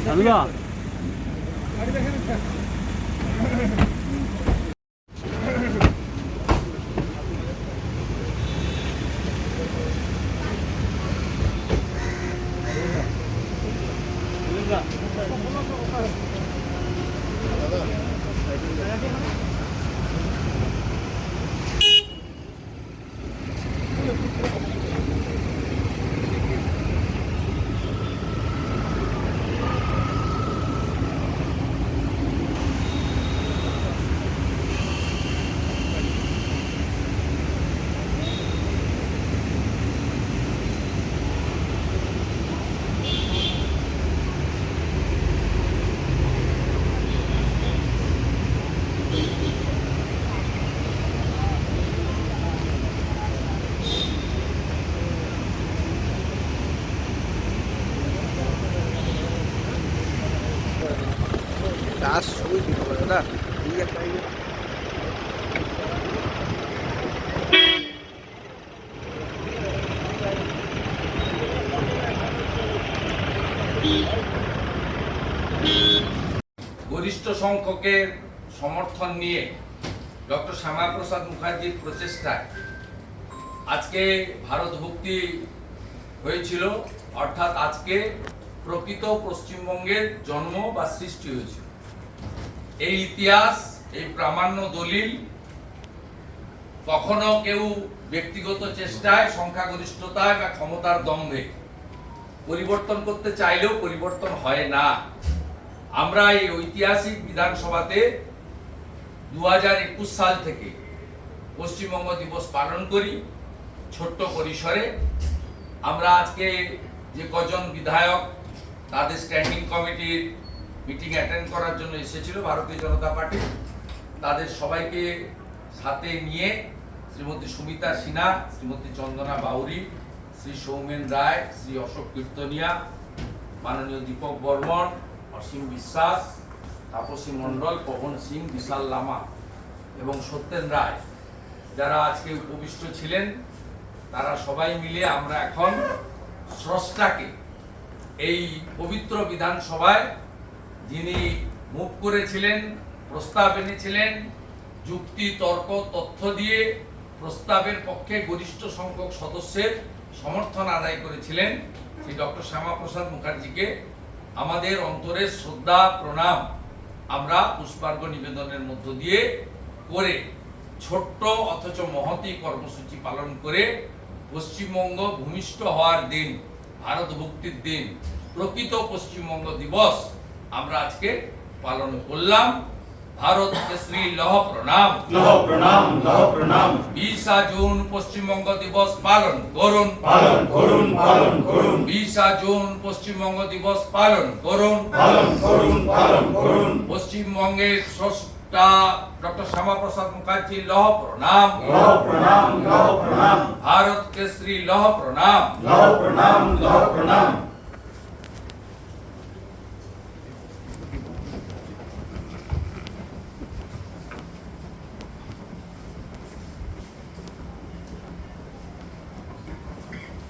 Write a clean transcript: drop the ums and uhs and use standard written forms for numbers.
জানলা গাছ সবই দিতে পারে না এই একটা গরিষ্ঠ সংখ্যকের সমর্থন নিয়ে ডক্টর শ্যামাপ্রসাদ মুখার্জির প্রচেষ্টায় আজকে ভারত ভুক্তি হয়েছিল, অর্থাৎ আজকে প্রকৃত পশ্চিমবঙ্গের জন্ম বা সৃষ্টি হয়েছিল। এই ইতিহাস, এই প্রামাণ্য দলিল কখনো কেউ ব্যক্তিগত চেষ্টায়, সংখ্যাগরিষ্ঠতায় বা ক্ষমতার দম্ভে পরিবর্তন করতে চাইলেও পরিবর্তন হয় না। আমরা এই ঐতিহাসিক বিধানসভাতে 2021 সাল থেকে পশ্চিমবঙ্গ দিবস পালন করি ছোট্ট পরিসরে। আমরা আজকে যে কজন বিধায়ক তাদের স্ট্যান্ডিং কমিটির মিটিং অ্যাটেন্ড করার জন্য এসেছিল ভারতীয় জনতা পার্টি, তাদের সবাইকে সাথে নিয়ে শ্রীমতী সুমিতা সিনহা, শ্রীমতী চন্দনা বাউরি, শ্রী সৌমেন রায়, শ্রী অশোক কীর্তনিয়া, মাননীয় দীপক বর্মন, অসীম বিশ্বাস, তাপসী মণ্ডল, পবন সিং, বিশাল লামা এবং সত্যেন রায়, যারা আজকে উপবিষ্ট ছিলেন, তারা সবাই মিলে আমরা এখন স্রষ্টাকে এই পবিত্র বিধানসভায় যিনি মুভ করেছিলেন, প্রস্তাব এনেছিলেন, যুক্তি তর্ক তথ্য দিয়ে প্রস্তাবের পক্ষে গরিষ্ঠ সংখ্যক সদস্যের সমর্থন আদায় করেছিলেন, সেই ডক্টর শ্যামাপ্রসাদ মুখার্জিকে আমাদের অন্তরের শ্রদ্ধা প্রণাম আমরা পুষ্পার্ঘ্য নিবেদনের মধ্য দিয়ে করে ছোট্ট অথচ মহতী কর্মসূচি পালন করে পশ্চিমবঙ্গ ভূমিষ্ঠ হওয়ার দিন, ভারত ভুক্তির দিন, প্রকৃত পশ্চিমবঙ্গ দিবস আমরা আজকে পালন করলাম। ভারত কেশরী লহ প্রণাম, লহ প্রণাম, লহ প্রণাম। 20 জুন পশ্চিমবঙ্গ দিবস পালন করুন, পালন করুন, পালন করুন। 20 জুন পশ্চিমবঙ্গ দিবস পালন করুন, পালন করুন, পালন করুন। পশ্চিমবঙ্গের স্রষ্টা ডক্টর শ্যামাপ্রসাদ মুখার্জি লহ প্রণাম, লহ প্রণাম, লহ প্রণাম। ভারত কেশরী লহ প্রণাম, লহ প্রণাম, লহ প্রণাম।